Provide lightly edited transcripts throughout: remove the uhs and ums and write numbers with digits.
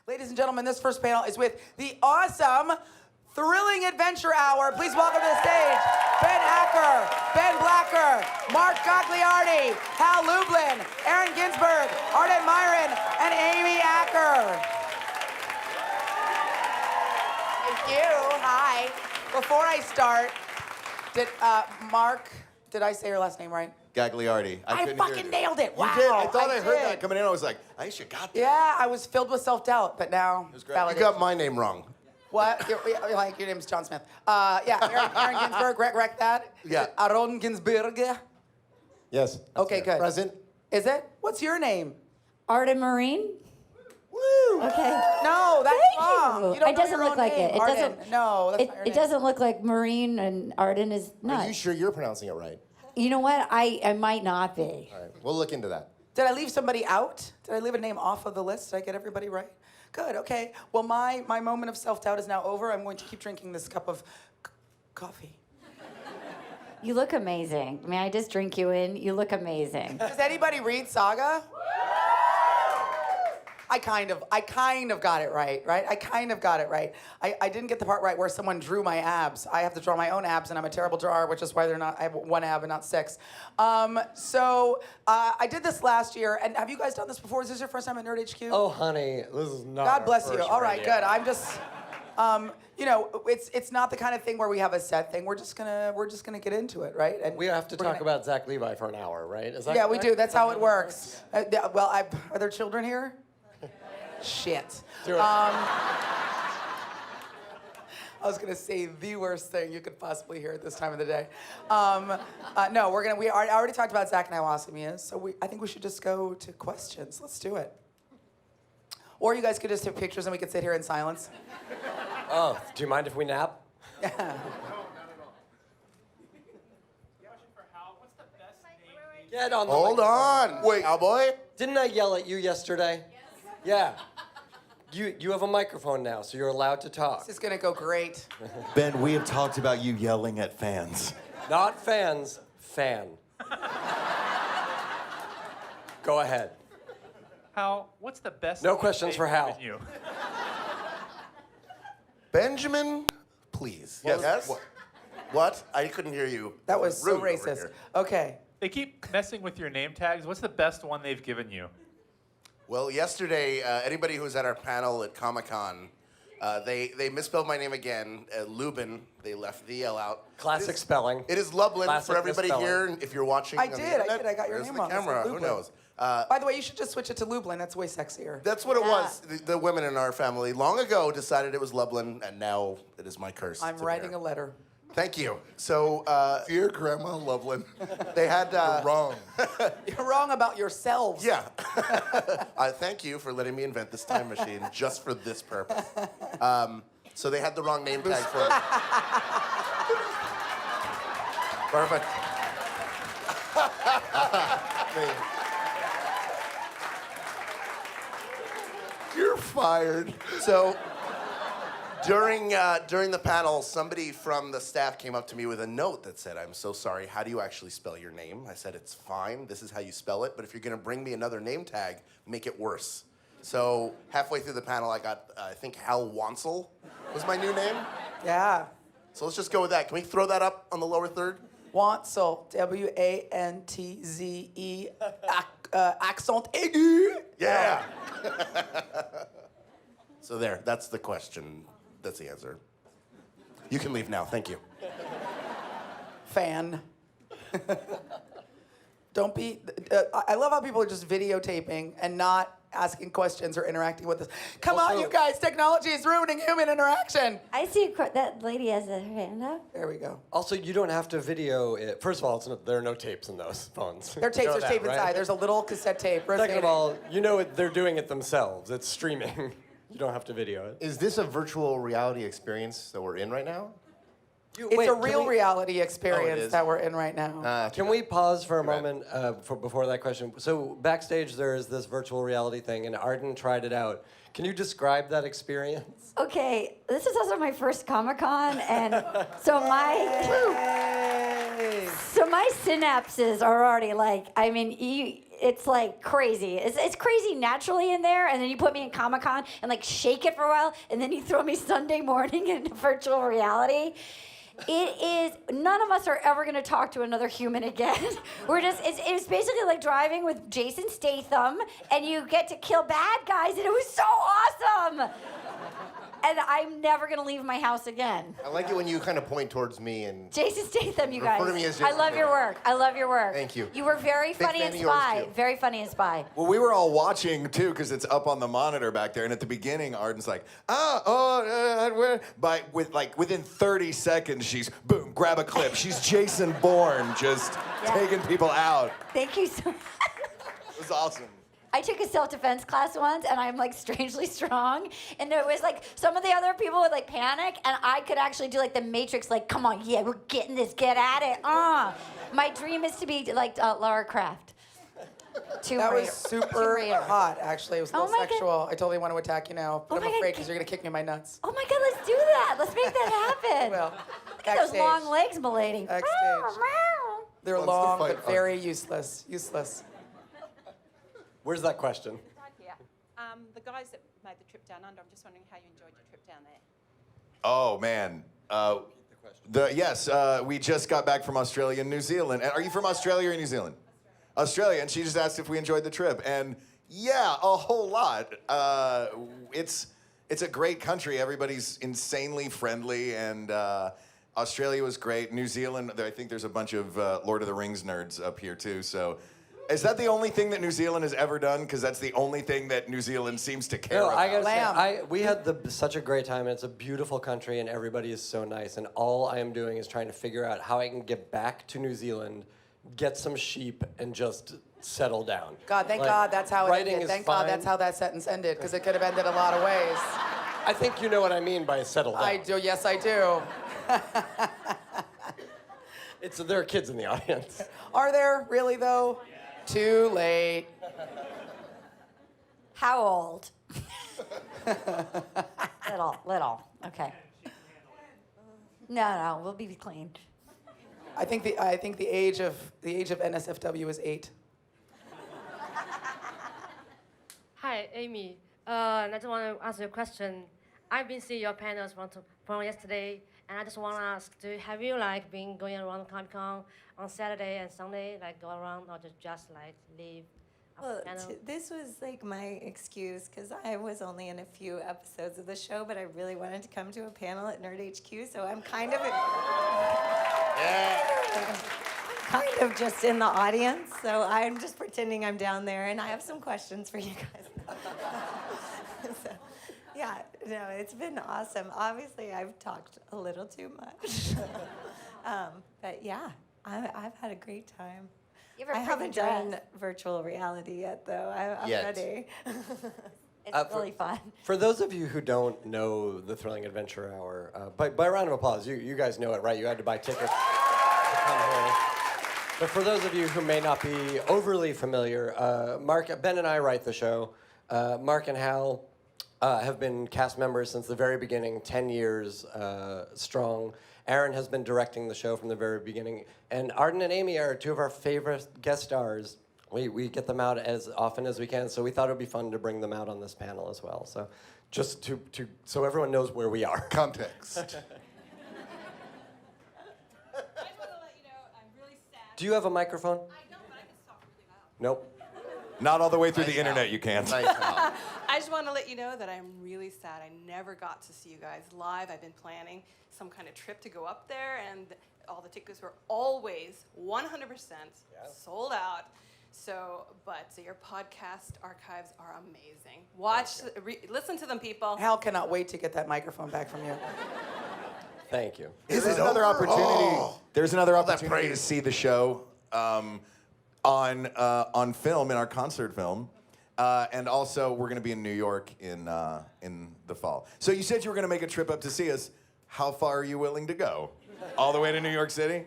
Ladies and gentlemen, this first panel is with the awesome Thrilling Adventure Hour. Please welcome to the stage Ben Acker, Ben Blacker, Mark Gagliardi, Hal Lublin, Aaron Ginsberg, Arden Myron, and Amy Acker. Thank you. Hi. Before I start, Mark, did I say your last name right? Gagliardi. I couldn't fucking hear it. nailed it. Wow. You did. I thought I heard did. that coming in. I was like, Aisha got that. Yeah, I was filled with self-doubt, but now It was great. You validation. got my name wrong. What? Your name's John Smith. Yeah, Aaron Ginsberg, wreck that. Yeah. Aaron Ginsberg. Yes. Okay, good. Present. Is it? What's your name? Arden Marine? Woo! Okay. No, that's Thank wrong. you. You don't It know doesn't your look own like name. it. It Arden. doesn't. No, that's not your It name. doesn't look like Marine and Arden is not. Are you sure you're pronouncing it right? You know what? I might not be. All right. We'll look into that. Did I leave somebody out? Did I leave a name off of the list? Did I get everybody right? Good, okay. Well, my moment of self-doubt is now over. I'm going to keep drinking this cup of coffee. You look amazing. May I just drink you in? You look amazing. Does anybody read Saga? I kind of got it right? I kind of got it right. I didn't get the part right where someone drew my abs. I have to draw my own abs, and I'm a terrible drawer, which is why I have one ab and not six. So I did this last year, and have you guys done this before? Is this your first time at Nerd HQ? Oh, honey, this is not. God our bless you. first All right, rodeo. good. I'm just, it's not the kind of thing where we have a set thing. We're just gonna get into it, right? And We have to we're talk gonna- about Zach Levi for an hour, right? Is that Yeah, we correct? do. That's how it works. Are there children here? Shit. Do it. I was gonna say the worst thing you could possibly hear at this time of the day. No, I already talked about Zach and how awesome he is, so I think we should just go to questions. Let's do it. Or you guys could just take pictures and we could sit here in silence. Oh, do you mind if we nap? Get on the Hold microphone. on. Wait, cowboy? Didn't I yell at you yesterday? Yes. Yeah. You have a microphone now, so you're allowed to talk. This is gonna go great. Ben, we have talked about you yelling at fans. Not fans, fan. Go ahead. Hal, what's the best? No thing questions they've for Hal. given You? Benjamin, please. Yes. What? I couldn't hear you. That was so Rude over racist. here. Okay. They keep messing with your name tags. What's the best one they've given you? Well, yesterday, anybody who was at our panel at Comic-Con, they misspelled my name again. Lubin, they left the L out. Classic spelling. It is Lublin Classic for everybody misspelling. here. If you're watching I on the did. internet, I got your there's name the wrong. I said camera. Who Lublin. knows? By the way, you should just switch it to Lublin. That's way sexier. That's what it was. The women in our family long ago decided it was Lublin, and now it is my curse. I'm to writing bear. a letter. Thank you. So, dear Grandma Lublin, they had wrong. You're wrong about yourselves. Yeah. Thank you for letting me invent this time machine just for this purpose. So they had the wrong name tag for it. Perfect. You're fired. So during the panel, somebody from the staff came up to me with a note that said, "I'm so sorry, how do you actually spell your name?" I said, "It's fine, this is how you spell it, but if you're gonna bring me another name tag, make it worse." So halfway through the panel, I got, I think Hal Wansel was my new name. Yeah. So let's just go with that. Can we throw that up on the lower third? Wansel. W-A-N-T-Z-E. Accent aigu. Yeah. So there, that's the question. That's the answer. You can leave now, thank you. Fan. Don't be. I love how people are just videotaping and not asking questions or interacting with us. Come on, Also- you guys. Technology is ruining human interaction. I see that lady has her hand up. There we go. Also, you don't have to video it. First of all, there are no tapes in those phones. There are tapes. You know There's that, tape right? inside. There's a little cassette tape. Second of all, you know they're doing it themselves. It's streaming. You don't have to video it. Is this a virtual reality experience that we're in right now? It's a real reality Oh, experience it is? that we're in right now. Can we pause for a Too bad. moment before that question? So backstage, there is this virtual reality thing, and Arden tried it out. Can you describe that experience? Okay, this is also my first Comic-Con, and so my synapses are already like, I mean, it's like crazy. It's crazy naturally in there, and then you put me in Comic-Con and like shake it for a while, and then you throw me Sunday morning into virtual reality. It is, none of us are ever gonna talk to another human again. It's basically like driving with Jason Statham, and you get to kill bad guys, and it was so awesome. And I'm never gonna leave my house again. I like it when you kind of point towards me and Jason Statham, you Refer guys. to me as I Jason love your Statham. work. I love your work. Thank you. You were very Big funny fan in of yours, Spy. too. Very funny in Spy. Well, we were all watching too because it's up on the monitor back there. And at the beginning, Arden's like, within 30 seconds, she's boom, grab a clip. She's Jason Bourne, just Yeah. taking people out. Thank you so much. It was awesome. I took a self-defense class once, and I'm like strangely strong. And it was like some of the other people would like panic, and I could actually do like the Matrix, like, come on, yeah, we're getting this, get at it. My dream is to be like Lara Croft. That was super hot, actually. It was a Oh little my God. sexual. I totally want to attack you now, but Oh I'm my God. afraid because you're going to kick me in my nuts. Oh my God, let's do that. Let's make that happen. Well, Look at those backstage. long legs, milady. Backstage. Meow. They're Wants to long, fight but hard. very useless. Useless. Where's that question? Right here. The guys that made the trip down under, I'm just wondering how you enjoyed your trip down there. Oh man. We just got back from Australia and New Zealand. And are you from Australia or New Zealand? Australia. And she just asked if we enjoyed the trip. And yeah, a whole lot. It's a great country. Everybody's insanely friendly, and Australia was great. New Zealand, I think there's a bunch of Lord of the Rings nerds up here too. So, is that the only thing that New Zealand has ever done? Because that's the only thing that New Zealand seems to care No, about. I gotta Lamb. say, we had such a great time, and it's a beautiful country, and everybody is so nice. And all I am doing is trying to figure out how I can get back to New Zealand, get some sheep, and just settle down. God, thank Like, God that's how it writing ended. is Thank God fine. that's how that sentence ended, because it could have ended a lot of ways. I think you know what I mean by settle down. I do, yes, I do. There are kids in the audience. Are there really, though? Too late. How old? Little. Okay. No, we'll be clean. I think the age of NSFW is 8. Hi, Amy. I just want to ask you a question. I've been seeing your panels from yesterday, and I just want to ask: have you been going around Comic-Con on Saturday and Sunday, go around, or just leave? Well, this was my excuse because I was only in a few episodes of the show, but I really wanted to come to a panel at Nerd HQ, so I'm kind of just in the audience. So I'm just pretending I'm down there, and I have some questions for you guys. So, yeah, no, it's been awesome. Obviously, I've talked a little too much, but yeah, I've had a great time. You ever I haven't dress? done virtual reality yet, though. I'm Yet. ready. It's really fun. For those of you who don't know the Thrilling Adventure Hour, by round of applause, you guys know it, right? You had to buy tickets to come here. But for those of you who may not be overly familiar, Ben and I write the show. Mark and Hal have been cast members since the very beginning, 10 years strong. Aaron has been directing the show from the very beginning. And Arden and Amy are two of our favorite guest stars. We get them out as often as we can, so we thought it would be fun to bring them out on this panel as well. So just so everyone knows where we are. Context. I just want to let you know I'm really sad. Do you have a microphone? I don't, but I can talk really loud. Nope. Not all the way through the internet, you can't. Nice Hal. I just want to let you know that I'm really sad. I never got to see you guys live. I've been planning some kind of trip to go up there, and all the tickets were always 100% sold out. So, but your podcast archives are amazing. Listen to them, people. Hal cannot wait to get that microphone back from you. Thank you. There's another opportunity. There's another that opportunity to praise. see the show on film, in our concert film. And also, we're going to be in New York in the fall. So you said you were going to make a trip up to see us. How far are you willing to go? All the way to New York City?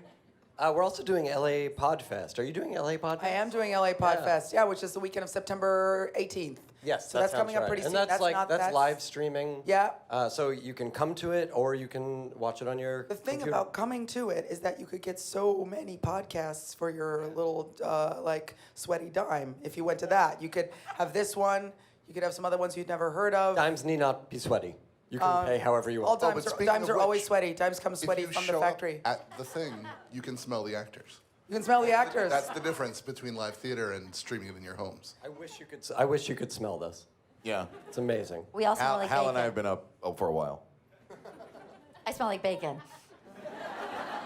We're also doing LA Podfest. Are you doing LA Podfest? I am doing LA Podfest, yeah, which is the weekend of September 18th. Yes, So that that's sounds coming up right. pretty and soon. That's live streaming. Yeah. So you can come to it, or you can watch it on your. The thing computer. about coming to it is that you could get so many podcasts for your little like sweaty dime. If you went to that, you could have this one. You could have some other ones you'd never heard of. Dimes need not be sweaty. You can pay however you All want. dimes, but are, speaking dimes of are always which, sweaty. Dimes come sweaty if you from the show factory. up at the thing, you can smell the actors. You can smell the actors. That's the difference between live theater and streaming it in your homes. I wish you could smell this. Yeah. It's amazing. We all smell like Hal bacon. and I have been up for a while. I smell like bacon.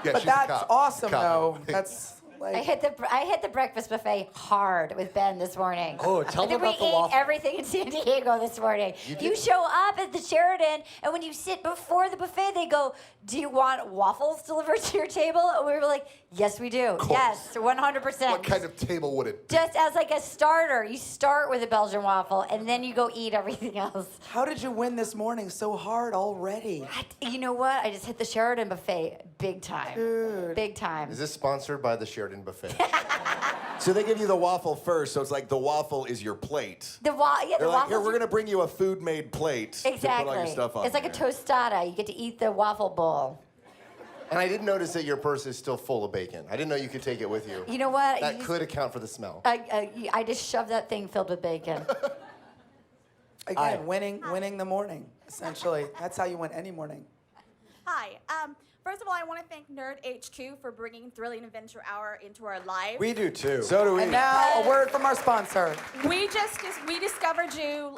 Yeah, But she's a that's cop. awesome, Cop. though. That's like. I hit the breakfast buffet hard with Ben this morning. Oh, tell I them think about the we ate waffle. everything in San Diego this morning. You show up at the Sheraton, and when you sit before the buffet, they go, "Do you want waffles delivered to your table?" And we were like, "Yes, we do. Yes, 100%." What kind of table would it be? Just as like a starter, you start with a Belgian waffle, and then you go eat everything else. How did you win this morning so hard already? You know what? I just hit the Sheraton buffet big time. Dude. Big time. Is this sponsored by the Sheridan Buffet? So they give you the waffle first, so it's like the waffle is your plate. The They're like, here, waffles. we're gonna bring you a food-made plate to put all your stuff on. It's like a there. tostada. You get to eat the waffle bowl. And I did notice that your purse is still full of bacon. I didn't know you could take it with you. You know what? That You just- could account for the smell. I just shoved that thing filled with bacon. Again, winning the morning, essentially. That's how you win any morning. Hi. First of all, I want to thank Nerd HQ for bringing Thrilling Adventure Hour into our lives. We do too. So do we. And now a word from our sponsor. We discovered you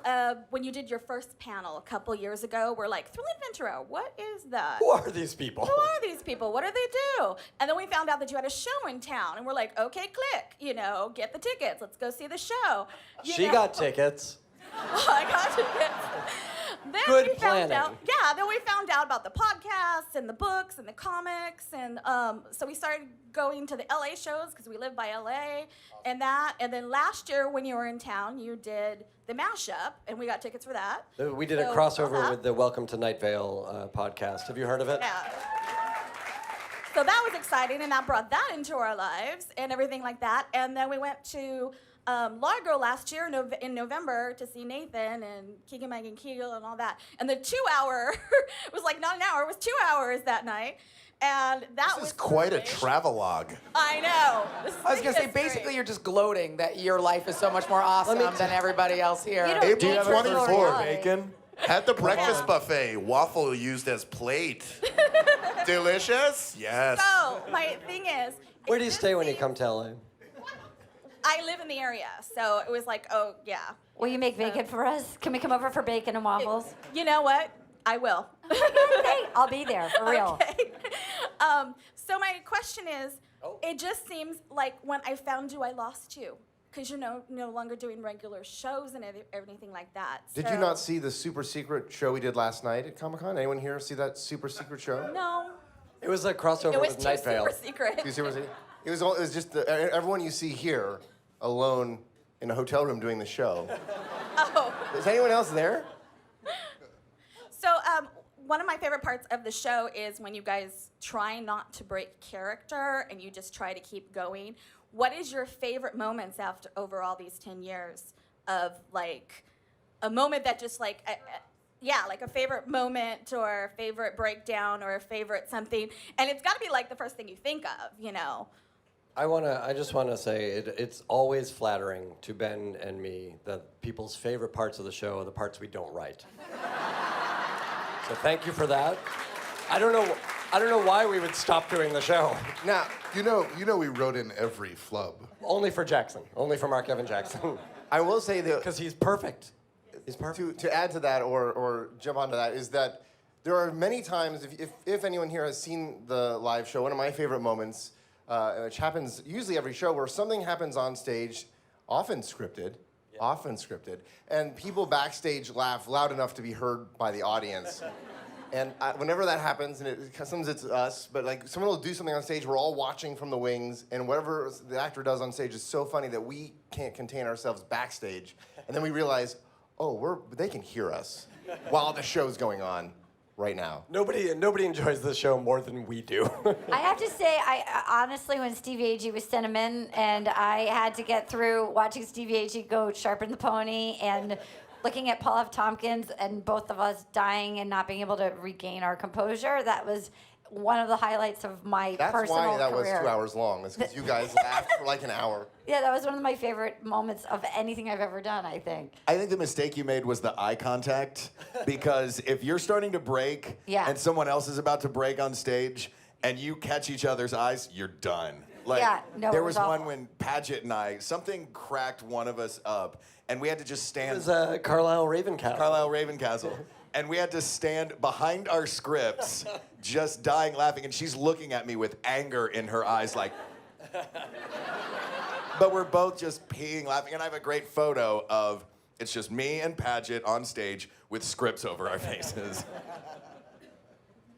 when you did your first panel a couple years ago. We're like, Thrilling Adventure Hour, what is that? Who are these people? Who are these people? What do they do? And then we found out that you had a show in town, and we're like, okay, click, get the tickets. Let's go see the show. She got tickets. I got tickets. Then Good we found planning. out, then we found out about the podcasts and the books and the comics, and so we started going to the LA shows because we live by LA, and that. And then last year when you were in town, you did the mashup, and we got tickets for that. We did a So, crossover with the Welcome to Night Vale podcast. Have you heard of it? Yeah. So that was exciting, and that brought that into our lives and everything like that. And then we went to Largo last year in November to see Nathan and Keegan Megan Kegel and all that. And the 2 hour it was like not an hour, it was 2 hours that night. And that This was is quite a great. travelogue. I know. This I was gonna say, history. basically, you're just gloating that your life is so much more awesome than everybody else here. You don't April need virtual 24th. reality. Bacon? At the breakfast Yeah. buffet, waffle used as plate. Delicious? Yes. So my thing is, Where do you this stay when you seems- come to LA? I live in the area, so it was like, oh yeah. Will you make bacon for us? Can we come over for bacon and waffles? You know what? I will. Okay, I'll be there for real. Okay. So my question is, it just seems like when I found you, I lost you. Because you're no longer doing regular shows and everything like that. Did you not see the super secret show we did last night at Comic-Con? Anyone here see that super secret show? No. It was a crossover It was with too Night Vale. super secret. Did you see what it was just everyone you see here alone in a hotel room doing the show. Oh. Is anyone else there? So one of my favorite parts of the show is when you guys try not to break character and you just try to keep going. What is your favorite moments over all these 10 years of like a moment that just like like a favorite moment or a favorite breakdown or a favorite something, and it's got to be like the first thing you think of, I just want to say it's always flattering to Ben and me that people's favorite parts of the show are the parts we don't write. So thank you for that. I don't know why we would stop doing the show. Now, You know, we wrote in every flub. Only for Jackson. Only for Mark Evan Jackson. I will say that Because he's perfect. He's perfect. to add to that or jump onto that is that there are many times, if anyone here has seen the live show, one of my favorite moments, which happens usually every show, where something happens on stage, often scripted, and people backstage laugh loud enough to be heard by the audience. And whenever that happens, and sometimes it's us, but like someone will do something on stage, we're all watching from the wings, and whatever the actor does on stage is so funny that we can't contain ourselves backstage. And then we realize, oh, they can hear us while the show's going on. right now. Nobody enjoys the show more than we do. I have to say, I honestly, when Stevie Agee was cinnamon, and I had to get through watching Stevie Agee go sharpen the pony and looking at Paul F. Tompkins and both of us dying and not being able to regain our composure, that was one of the highlights of my That's personal why that career. was 2 hours long. Is because you guys laughed for like an hour. Yeah, that was one of my favorite moments of anything I've ever done, I think. I think the mistake you made was the eye contact, because if you're starting to break Yeah. and someone else is about to break on stage and you catch each other's eyes, you're done. Like, Yeah, no, there it was was one awful. when Paget and I, something cracked one of us up, and we had to just It stand. was Carlisle Ravencastle. Carlisle Ravencastle. And we had to stand behind our scripts, just dying laughing, and she's looking at me with anger in her eyes, like. But we're both just peeing laughing, and I have a great photo of it's just me and Paget on stage with scripts over our faces.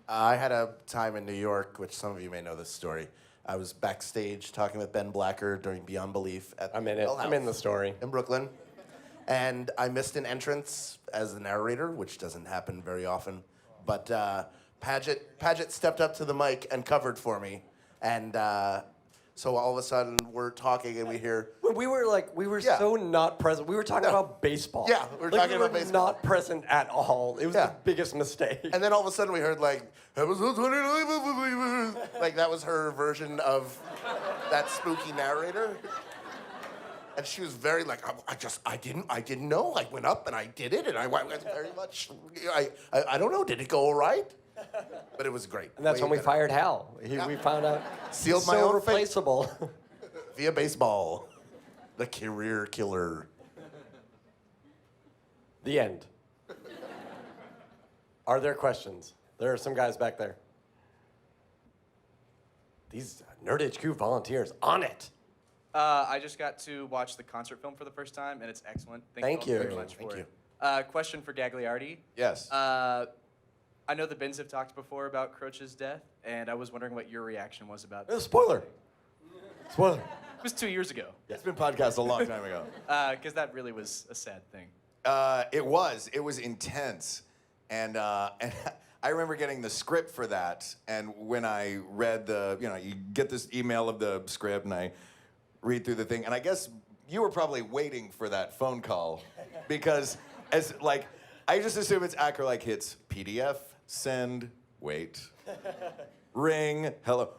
I had a time in New York, which some of you may know this story. I was backstage talking with Ben Blacker during Beyond Belief at I'm in it. Bell I'm in House the story. in Brooklyn. And I missed an entrance as the narrator, which doesn't happen very often. But Paget stepped up to the mic and covered for me. And so all of a sudden we're talking and we hear, We were Yeah. so not present. We were talking about baseball. Yeah, we were talking about baseball. Not present at all. It was Yeah. the biggest mistake. and then all of a sudden we heard like, episode 29, like that was her version of that spooky narrator. And she was very like, I didn't know. I went up and I did it, and I went very much. I don't know. Did it go all right? But it was great. And that's Way when we better. fired Hal. We found out Sealed so my own fate. replaceable. Via baseball, the career killer. The end. Are there questions? There are some guys back there. These Nerd HQ volunteers on it. I just got to watch the concert film for the first time, and it's excellent. Thank you all you. very much Thank for you. it. Question for Gagliardi. Yes. I know the Bins have talked before about Croach's death, and I was wondering what your reaction was about it. Spoiler. Spoiler. It was 2 years ago, It's been podcast a long time ago. because that really was a sad thing. It was intense, and I remember getting the script for that, and when I read you get this email of the script, and I read through the thing, and I guess you were probably waiting for that phone call, because I just assume it's Acrolike hits PDF, send, wait, ring, hello,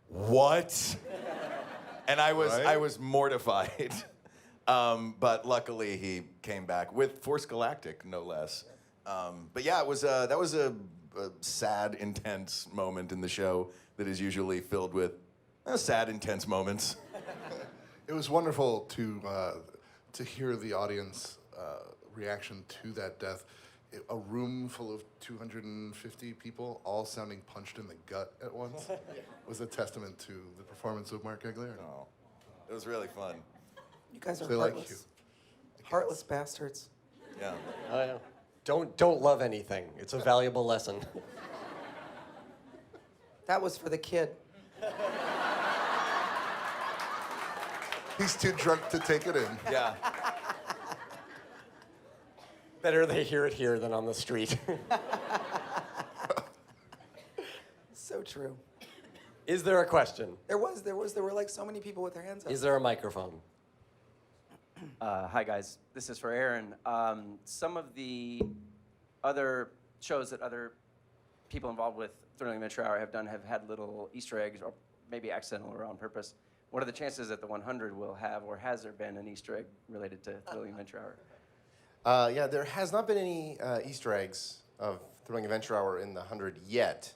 what? And I was mortified. But luckily he came back with Force Galactic, no less. But yeah, that was a sad, intense moment in the show that is usually filled with sad, intense moments. It was wonderful to hear the audience reaction to that death. A room full of 250 people, all sounding punched in the gut at once, was a testament to the performance of Mark Gagliardi. Oh, it was really fun. You guys are They like heartless. Heartless bastards. Yeah. Oh, yeah. Don't love anything. It's a valuable lesson. That was for the kid. He's too drunk to take it in. Yeah. Better they hear it here than on the street. So true. Is there a question? There were like so many people with their hands up. Is there a microphone? Hi, guys. This is for Aaron. Some of the other shows that other people involved with Thrilling Adventure Hour have had little Easter eggs, or maybe accidental or on purpose. What are the chances that the 100 will have, or has there been an Easter egg related to Thrilling Adventure Hour? Yeah, there has not been any Easter eggs of Thrilling Adventure Hour in the 100 yet.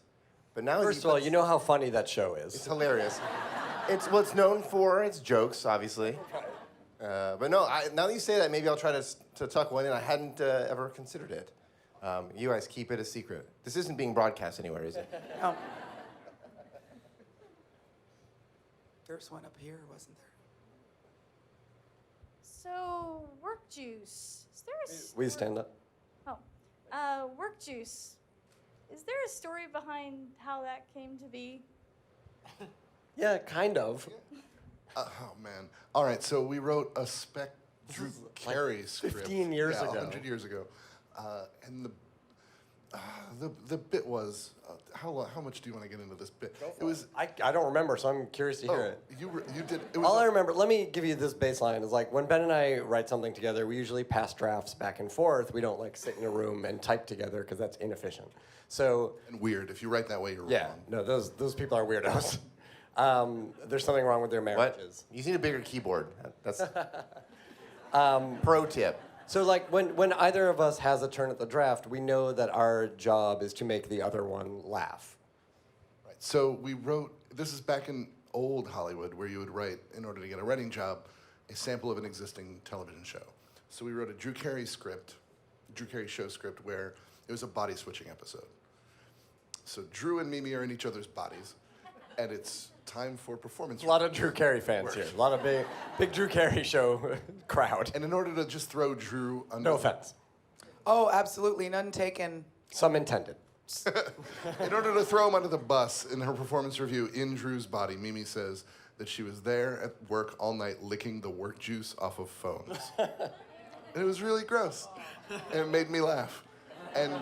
But now First of all, you know how funny that show is. It's hilarious. It's known for its jokes, obviously. But no, now that you say that, maybe I'll try to tuck one in. I hadn't ever considered it. You guys keep it a secret. This isn't being broadcast anywhere, is it? No. There's one up here, wasn't there? So, work juice. Is there a We stand up. work juice? Is there a story behind how that came to be? Yeah, kind of. Oh man! All right, so we wrote a Spec Drew Carey script. 15 years ago. 100 years ago, and the bit was how much do you want to get into this bit? It was I don't remember, so I'm curious to hear it. you did. It was All I remember, let me give you this baseline, is like when Ben and I write something together, we usually pass drafts back and forth. We don't like sit in a room and type together because that's inefficient. So and weird. If you write that way, you're yeah, wrong. no, those people are weirdos. There's something wrong with their marriages. You need a bigger keyboard. That's pro tip. So like when either of us has a turn at the draft, we know that our job is to make the other one laugh. Right. So we wrote. This is back in old Hollywood, where you would write, in order to get a writing job, a sample of an existing television show. So we wrote a Drew Carey show script, where it was a body switching episode. So Drew and Mimi are in each other's bodies, and it's time for performance. A lot of Drew Carey fans here. A lot of big Drew Carey show crowd. And in order to just throw Drew under... No offense. Oh, absolutely. None taken. Some intended. In order to throw him under the bus, in her performance review, in Drew's body, Mimi says that she was there at work all night licking the work juice off of phones. And it was really gross. And it made me laugh. And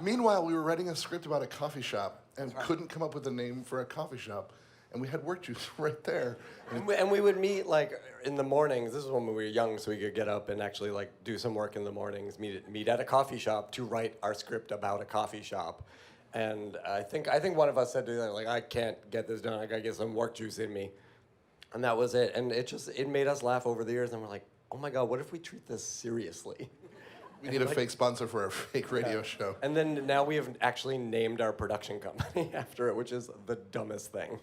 meanwhile, we were writing a script about a coffee shop and couldn't come up with a name for a coffee shop. And we had work juice right there. And we would meet like in the mornings. This is when we were young, so we could get up and actually like do some work in the mornings. Meet at a coffee shop to write our script about a coffee shop. And I think one of us said to them, like, I can't get this done. I gotta get some work juice in me. And that was it. And it made us laugh over the years. And we're like, oh my God, what if we treat this seriously? We need a fake sponsor for our fake radio show. And then now we have actually named our production company after it, which is the dumbest thing.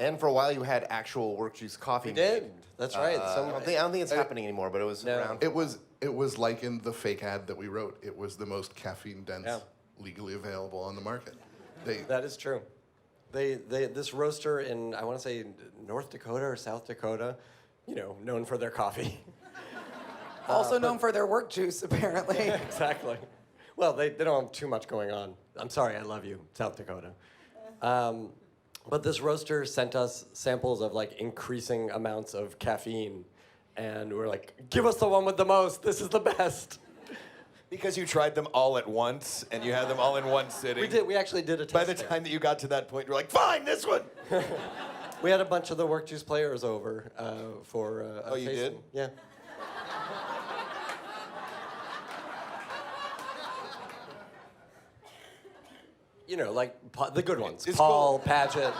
And for a while, you had actual work juice coffee. We did. That's right. I don't think it's happening anymore, but it was around. It was like in the fake ad that we wrote. It was the most caffeine dense, legally available on the market. That is true. This roaster in, I want to say, North Dakota or South Dakota, known for their coffee. Also known for their work juice, apparently. Exactly. Well, they don't have too much going on. I'm sorry, I love you, South Dakota. But this roaster sent us samples of like increasing amounts of caffeine. And we're like, give us the one with the most. This is the best. Because you tried them all at once and you had them all in one sitting. We did. We actually did a test. By the time that you got to that point, you were like, fine, this one. We had a bunch of the work juice players over for a you tasting. did? Yeah. Like the good ones. It's Paul, cool. Padgett,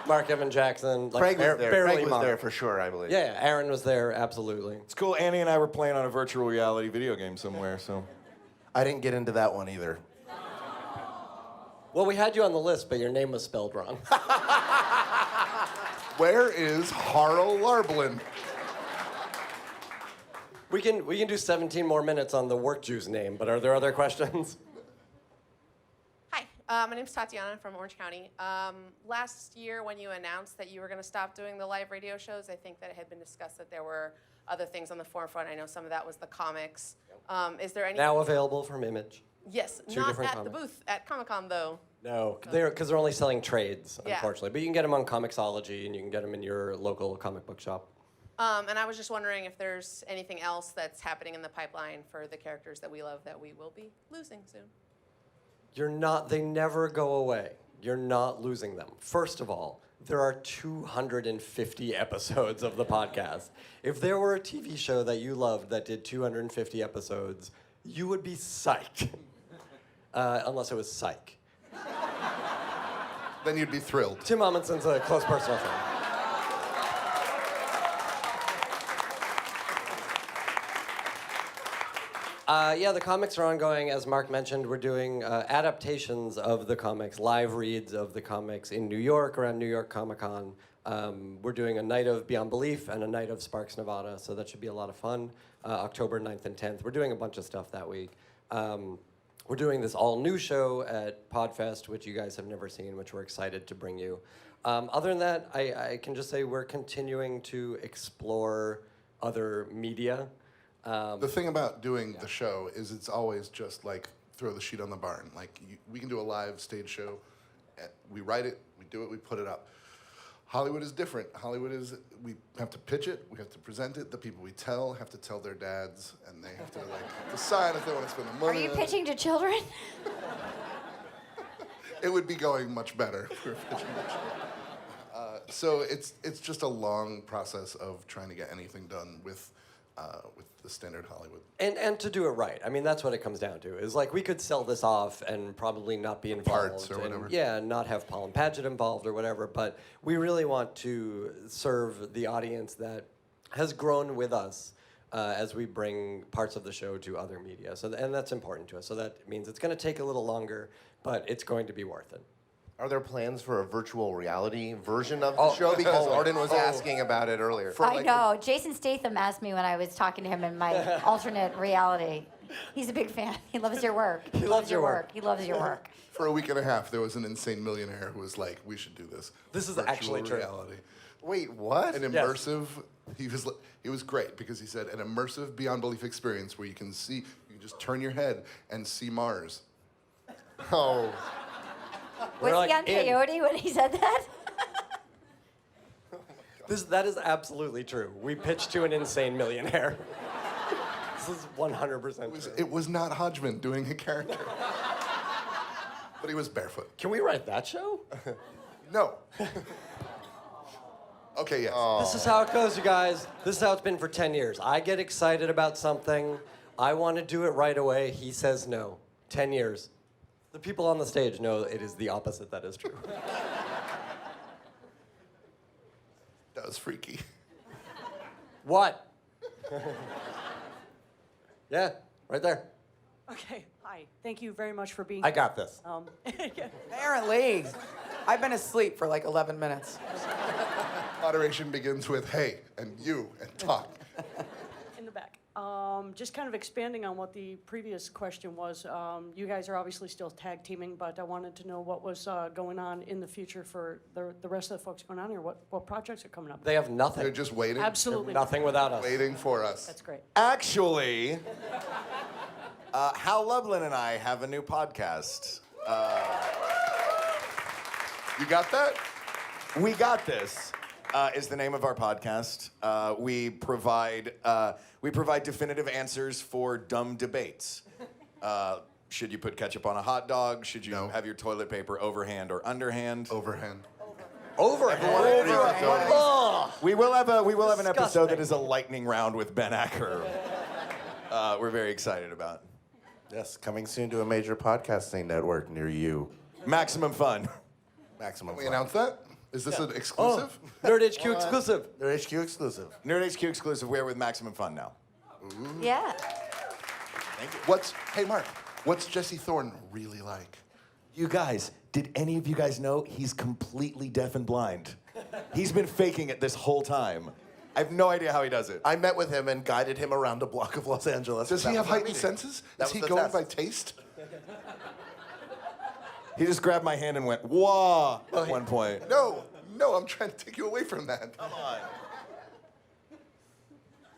Mark Evan Jackson. Like Craig was there. Barely Craig was Mark. there for sure, I believe. Yeah, Aaron was there, absolutely. It's cool. Annie and I were playing on a virtual reality video game somewhere, so. I didn't get into that one either. Well, we had you on the list, but your name was spelled wrong. Where is Harl Larblin? We can do 17 more minutes on the work juice name, but are there other questions? Hi, my name's Tatiana from Orange County. Last year, when you announced that you were going to stop doing the live radio shows, I think that it had been discussed that there were other things on the forefront. I know some of that was the comics. Is there any? Now available from Image. Yes, Two not different at the comics. booth at Comic-Con though. No, because they're only selling trades, Yeah. unfortunately. But you can get them on Comixology, and you can get them in your local comic book shop. And I was just wondering if there's anything else that's happening in the pipeline for the characters that we love that we will be losing soon. They never go away. You're not losing them. First of all, there are 250 episodes of the podcast. If there were a TV show that you loved that did 250 episodes, you would be psyched. Unless it was Psych. Then you'd be thrilled. Tim Amundsen's a close personal friend. The comics are ongoing. As Mark mentioned, we're doing adaptations of the comics, live reads of the comics in New York, around New York Comic Con. We're doing a night of Beyond Belief and a night of Sparks, Nevada, so that should be a lot of fun. October 9th and 10th. We're doing a bunch of stuff that week. We're doing this all-new show at Podfest, which you guys have never seen, which we're excited to bring you. Other than that, I can just say we're continuing to explore other media. The thing about doing the show is it's always just like throw the sheet on the barn. Like we can do a live stage show. We write it, we do it, we put it up. Hollywood is different. Hollywood is, we have to pitch it, we have to present it, the people we tell have to tell their dads, and they have to decide if they want to spend the Are money. you on it. pitching to children? It would be going much better if we were pitching to children. So it's just a long process of trying to get anything done with the standard Hollywood. And to do it right. I mean, that's what it comes down to. Is like we could sell this off and probably not be involved. Parts or whatever. Yeah, not have Paul and Paget involved or whatever. But we really want to serve the audience that has grown with us as we bring parts of the show to other media. And that's important to us. So that means it's going to take a little longer, but it's going to be worth it. Are there plans for a virtual reality version of the show? Because Arden was asking about it earlier. I know. Jason Statham asked me when I was talking to him in my alternate reality. He's a big fan. He loves your work. He loves your work. He loves your work. For a week and a half, there was an insane millionaire who was like, "We should do this." This is Virtual actually true. reality. Wait, what? An immersive. He was great because he said an immersive, beyond belief experience where you can just turn your head and see Mars. Oh. Was he on peyote when he said that? That is absolutely true. We pitched to an insane millionaire. This is 100% true. It was not Hodgman doing a character. But he was barefoot. Can we write that show? No. Okay, yes. This is how it goes, you guys. This is how it's been for 10 years. I get excited about something. I want to do it right away. He says no. 10 years. The people on the stage know it is the opposite that is true. That was freaky. What? Yeah, right there. Okay, hi. Thank you very much for being I here. got this. Apparently. I've been asleep for like 11 minutes. Moderation begins with "hey" and "you" and talk. In the back. Just kind of expanding on what the previous question was. You guys are obviously still tag teaming, but I wanted to know what was going on in the future for the rest of the folks going on here. What projects are coming up? They have nothing. They're just waiting. Absolutely Nothing without us. Waiting for us. That's great. Actually, Hal Lublin and I have a new podcast. You got that? We Got This is the name of our podcast. We provide definitive answers for dumb debates. Should you put ketchup on a hot dog? Should you have your toilet paper overhand or underhand? Overhand. Overhand. Ugh. We will have an episode Disgusting. that is a lightning round with Ben Acker. We're very excited about. Yes, coming soon to a major podcasting network near you. Maximum Fun. Maximum Can we Fun. announce that? Is this an exclusive? Nerd HQ exclusive. They're HQ exclusive. Nerd HQ exclusive. We're with Maximum Fun now. Yeah. Thank you. Hey Mark, what's Jesse Thorne really like? You guys, did any of you guys know he's completely deaf and blind? He's been faking it this whole time. I have no idea how he does it. I met with him and guided him around a block of Los Angeles. Does That he have was our heightened meeting. senses? That Is he was the going test. by taste? He just grabbed my hand and went, "Whoa!" at one point. No, I'm trying to take you away from that. Come on.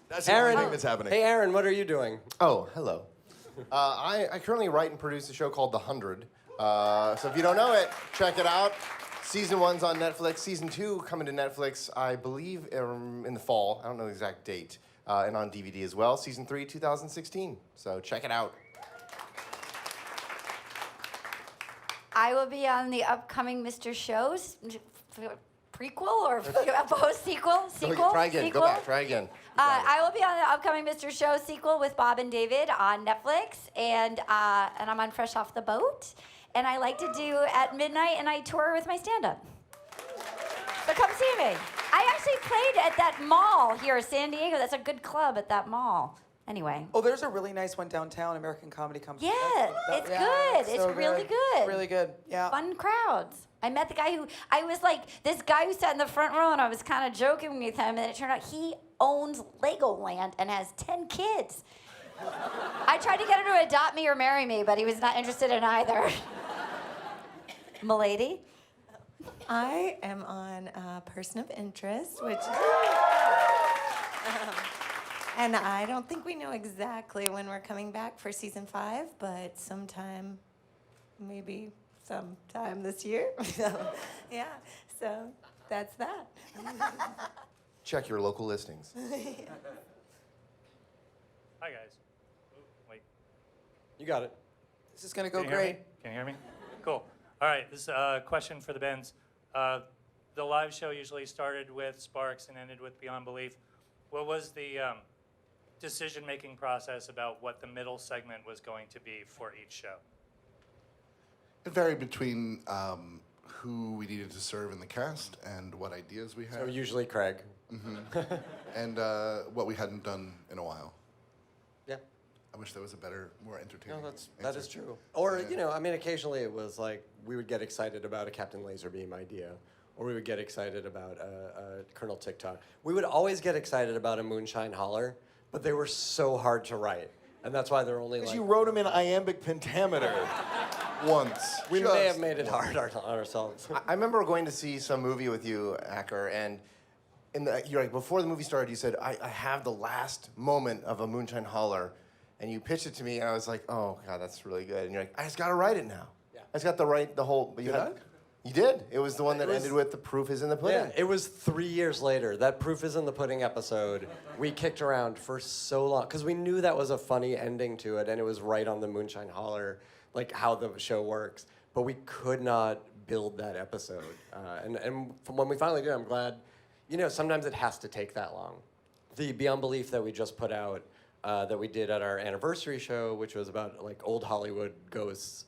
That's the Aaron, only thing that's happening. Hey, Aaron, what are you doing? Oh, hello. I currently write and produce a show called The 100. So if you don't know it, check it out. Season 1's on Netflix. Season 2 coming to Netflix, I believe, in the fall. I don't know the exact date. And on DVD as well. Season 3, 2016. So check it out. I will be on the upcoming Mr. Shows prequel or post-sequel? Sequel? Try again. Sequel? Go back. Try again. I will be on the upcoming Mr. Show sequel with Bob and David on Netflix, and I'm on Fresh Off the Boat, and I like to do at midnight, and I tour with my stand-up. So come see me. I actually played at that mall here in San Diego. That's a good club at that mall. Anyway. Oh, there's a really nice one downtown, American Comedy Company. Yeah, it's good. It's so really good. Really good. Yeah. Fun crowds. I met the guy who, I was like, this guy who sat in the front row, and I was kind of joking with him, and it turned out he owns Legoland and has 10 kids. I tried to get him to adopt me or marry me, but he was not interested in either. Milady? I am on Person of Interest, which and I don't think we know exactly when we're coming back for season 5, but maybe sometime this year. So, yeah. So that's that. Check your local listings. Hi, guys. Ooh, wait. You got it. This is gonna go Can you hear great. me? Can you hear me? Cool. All right, this is a question for the Bens. The live show usually started with Sparks and ended with Beyond Belief. What was the decision-making process about what the middle segment was going to be for each show? It varied between who we needed to serve in the cast and what ideas we had. So usually Craig. And what we hadn't done in a while. Yeah. I wish there was a better, more entertaining. No, that is true. Or, you know, I mean, occasionally it was like we would get excited about a Captain Laserbeam idea, or we would get excited about Colonel TikTok. We would always get excited about a Moonshine Holler, but they were so hard to write. And that's why they're only like... Because you wrote them in iambic pentameter. Once. We may have made it hard on ourselves. I remember going to see some movie with you, Acker, and you're like, before the movie started, you said, I have the last moment of a Moonshine Holler, and you pitched it to me, and I was like, oh, God, that's really good. And you're like, I just got to write it now. Yeah. I just got to write the whole... But you did. It was the one that ended with the proof is in the pudding. Yeah, it was 3 years later. That Proof is in the Pudding episode, we kicked around for so long, because we knew that was a funny ending to it, and it was right on the Moonshine Holler, like how the show works. But we could not build that episode. And when we finally did, I'm glad, you know, sometimes it has to take that long. The Beyond Belief that we just put out, that we did at our anniversary show, which was about like old Hollywood ghosts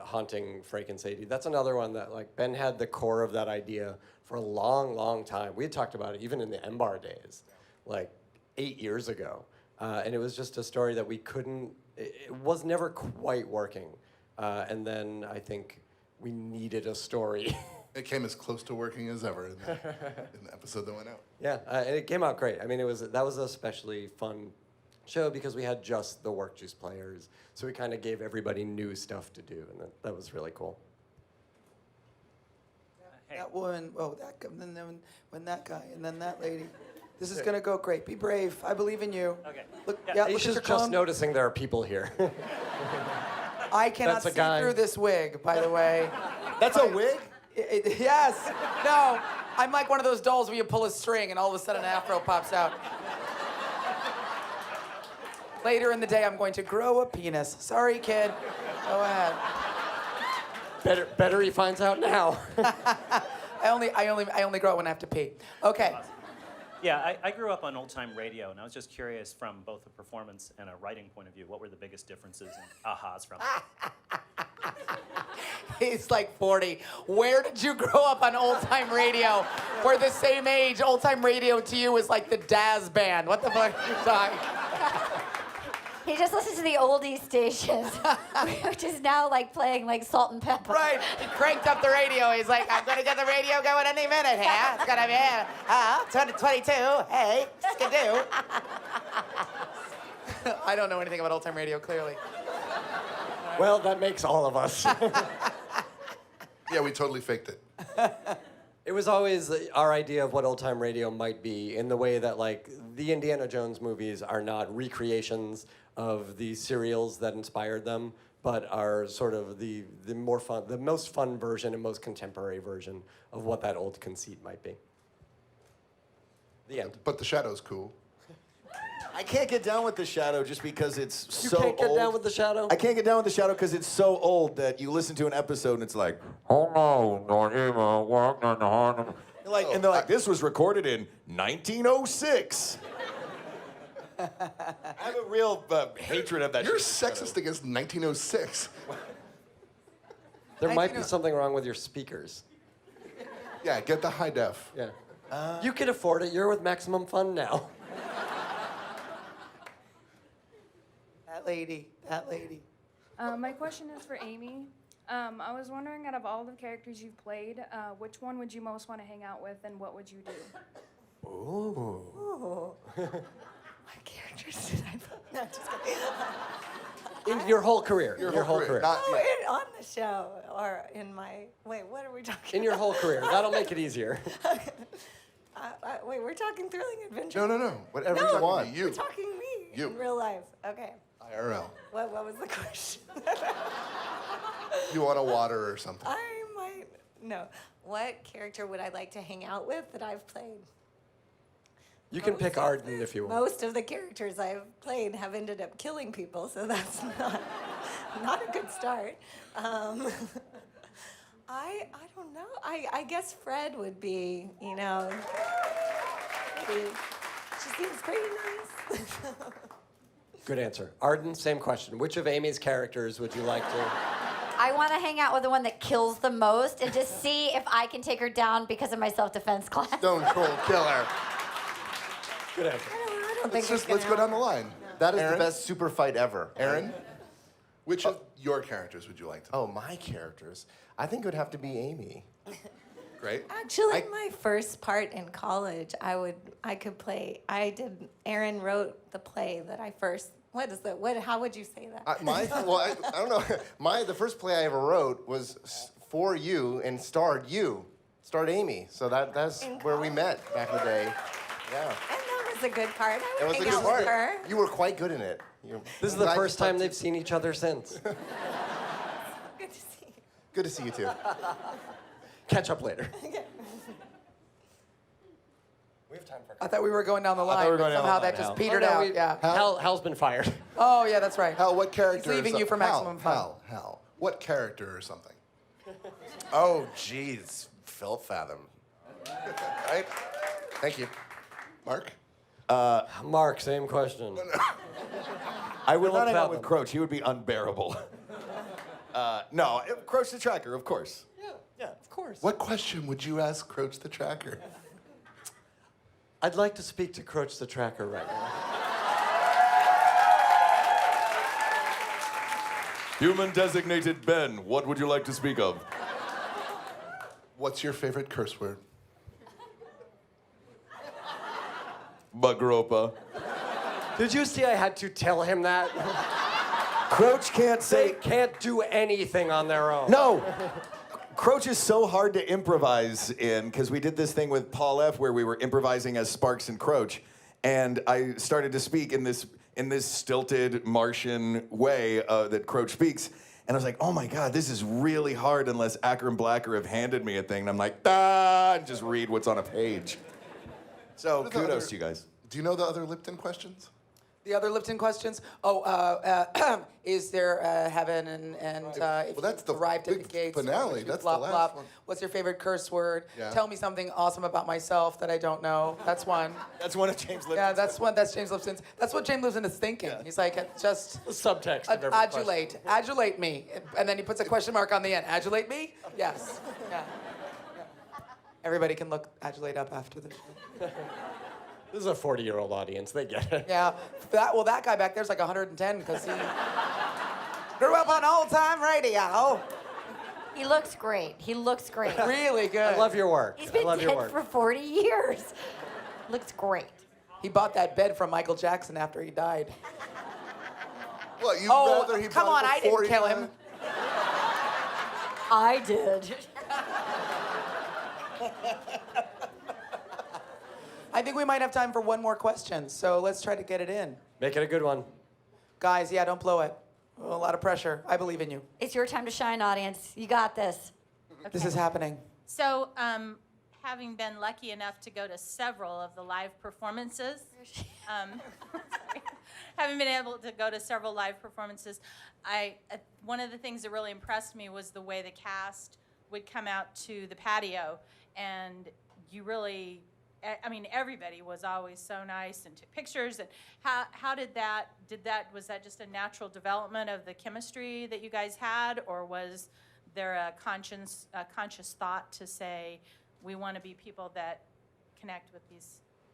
haunting Frank and Sadie. That's another one that like Ben had the core of that idea for a long, long time. We had talked about it even in the M-Bar days, like 8 years ago. And it was just a story that we couldn't, it was never quite working. And then I think we needed a story. It came as close to working as ever in the episode that went out. Yeah, and it came out great. I mean, that was an especially fun show because we had just the Work Juice players, so we kind of gave everybody new stuff to do, and that was really cool. That woman, that guy, and then when that guy, and then that lady. This is gonna go great. Be brave. I believe in you. Okay. Look, yeah, look at Aisha's your just cone. noticing there are people here. I cannot That's a see guy. through this wig, by the way. That's a wig? Yes. No. I'm like one of those dolls where you pull a string and all of a sudden an afro pops out. Later in the day, I'm going to grow a penis. Sorry, kid. Go ahead. Better he finds out now. I only grow it when I have to pee. Okay. Yeah, I grew up on old-time radio, and I was just curious from both a performance and a writing point of view, what were the biggest differences and ahas from it? He's like 40. Where did you grow up on old-time radio? We're the same age. Old-time radio to you is like the Daz band. What the fuck are you talking? He just listens to the oldie stations, which is now like playing like Salt and Pepper. Right. He cranked up the radio. He's like, I'm gonna get the radio going any minute here. It's gonna be 22. Hey, skidoo. I don't know anything about old-time radio, clearly. Well, that makes all of us. Yeah, we totally faked it. It was always our idea of what old-time radio might be in the way that, like, the Indiana Jones movies are not recreations of the serials that inspired them, but are sort of the more fun, the most fun version and most contemporary version of what that old conceit might be. The end. But the Shadow's cool. I can't get down with the Shadow just because it's so old. You can't get down with the Shadow? I can't get down with the Shadow because it's so old that you listen to an episode and it's like, oh no, don't even walk on the horn. And they're like, this was recorded in 1906. I have a real hatred of that You're shit. sexist against 1906. There might be something wrong with your speakers. Yeah, get the high def. Yeah. You can afford it. You're with Maximum Fun now. That lady. My question is for Amy. I was wondering, out of all the characters you've played, which one would you most want to hang out with, and what would you do? Ooh. What characters did I play? No, just kidding. In your whole career. Your whole career. On the show or in my... Wait, what are we talking In your about? whole career. That'll make it easier. Wait, we're talking thrilling adventure? No. Whatever No, you want. We're talking me You. in real life. Okay. IRL. What was the question? You want a water or something? I might... No. What character would I like to hang out with that I've played? You can pick Arden if you want. Most of the characters I've played have ended up killing people, so that's not a good start. I don't know. I guess Fred would be, you know. She seems pretty nice. Good answer. Arden, same question. Which of Amy's characters would you like to? I want to hang out with the one that kills the most and just see if I can take her down because of my self-defense class. Stone Cold Killer. Good answer. I don't think Let's go down the line. That is Aaron? the best super fight ever. Aaron, which of your characters would you like to? Oh, my characters. I think it would have to be Amy. Great. Actually, my first part in college, I could play. Aaron wrote the play that I first. What is that? How would you say that? I don't know. The first play I ever wrote was for you and starred Amy. So that's where we met back in the day. Yeah. And that was a good part. I It would was a hang good out part. with her. You were quite good in it. This is the first time they've seen each other since. Good to see you. Good to see you too. Catch up later. We have time for. I thought we were going down the I thought line, we were but going down the somehow line, that just Hal. petered Oh, no, out. Yeah. Hal's been fired. Oh, yeah, that's right. Hal, what character? He's leaving you for maximum fun. Hal, what character or something? Oh, geez, Phil Fathom. Right? Thank you. Mark? Mark, same question. I would not hang out Fathom. with Croach. He would be unbearable. No, Croach the Tracker, of course. Yeah, of course. What question would you ask Croach the Tracker? I'd like to speak to Croach the Tracker right now. Human designated Ben, what would you like to speak of? What's your favorite curse word? Bagropa. Did you see I had to tell him that? Croach can't They say. can't do anything on their own. No! Croach is so hard to improvise in because we did this thing with Paul F. where we were improvising as Sparks and Croach, and I started to speak in this stilted Martian way that Croach speaks, and I was like, oh my God, this is really hard unless Acker and Blacker have handed me a thing, and I'm like, and just read what's on a page. So What are the kudos other- to you guys. Do you know the other Lipton questions? The other Lipton questions? Is there heaven and if that's you've the arrived at big the gates? finale. would you That's flop, the last flop? one. What's your favorite curse word? Yeah. Tell me something awesome about myself that I don't know. That's one. That's one of James Lipton's. Yeah, that's one. That's James Lipton's. That's what James Lipton is thinking. He's like, just The subtext of every adulate, adulate me, and then he puts a question mark on the end. Adulate me? Yes. Yeah. Everybody can look adulate up after the show. This is a 40-year-old audience. They get it. Yeah, that guy back there's like 110 because he grew up on old time radio. He looks great. He looks great. Really good. I love your work. He's I been love your dead work. for 40 years. Looks great. He bought that bed from Michael Jackson after he died. What, you'd Oh, rather he come bought on, it I for didn't kill 49? him. I did. I think we might have time for one more question, so let's try to get it in. Make it a good one. Guys, yeah, don't blow it. A lot of pressure. I believe in you. It's your time to shine, audience. You got this. This is happening. So, having been lucky enough to go to several of the live performances, having been able to go to several live performances, one of the things that really impressed me was the way the cast would come out to the patio, and you really, I mean, everybody was always so nice and took pictures. And how was that just a natural development of the chemistry that you guys had, or was there a conscious thought to say we want to be people that connect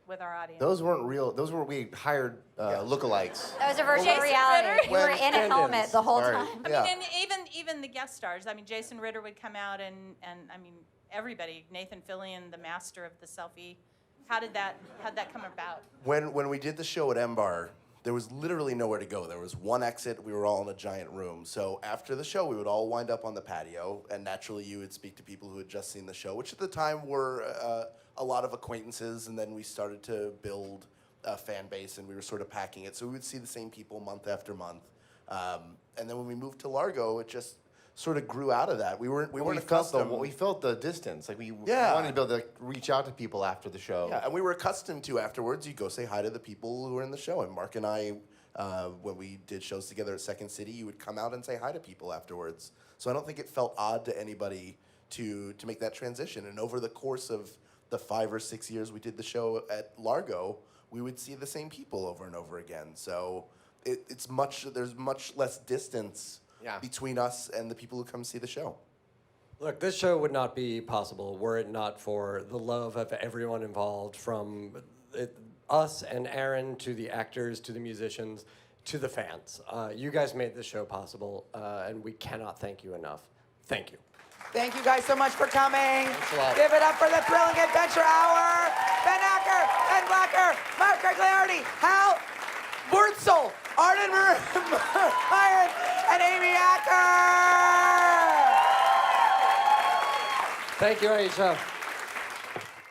with our audience? Those weren't real. Those were we hired lookalikes. That was a virtual Jason reality. Ritter? You were in a helmet the whole Sorry. time. I Yeah. mean, and even the guest stars. I mean, Jason Ritter would come out, and I mean, everybody. Nathan Fillion, the master of the selfie. How'd that come about? When we did the show at M-Bar, there was literally nowhere to go. There was one exit. We were all in a giant room. So after the show, we would all wind up on the patio, and naturally you would speak to people who had just seen the show, which at the time were a lot of acquaintances, and then we started to build a fan base, and we were sort of packing it. So we would see the same people month after month. And then when we moved to Largo, it just sort of grew out of that. We weren't We felt accustomed. we felt the distance. Like we Yeah. wanted to be able to reach out to people after the show. Yeah, and we were accustomed to afterwards. You go say hi to the people who were in the show. And Mark and I, when we did shows together at Second City, you would come out and say hi to people afterwards. So I don't think it felt odd to anybody to make that transition. And over the course of the 5 or 6 years we did the show at Largo, we would see the same people over and over again. So there's much less distance between us and the people who come see the show. Look, this show would not be possible were it not for the love of everyone involved, from us and Aaron to the actors to the musicians to the fans. You guys made this show possible, and we cannot thank you enough. Thank you. Thank you guys so much for coming. Thanks a lot. Give it up for the Thrilling Adventure Hour. Ben Acker, Ben Blacker, Mark Cagliardi, Hal Wurtzel, Arden Myron, and Amy Acker. Thank you, Aisha.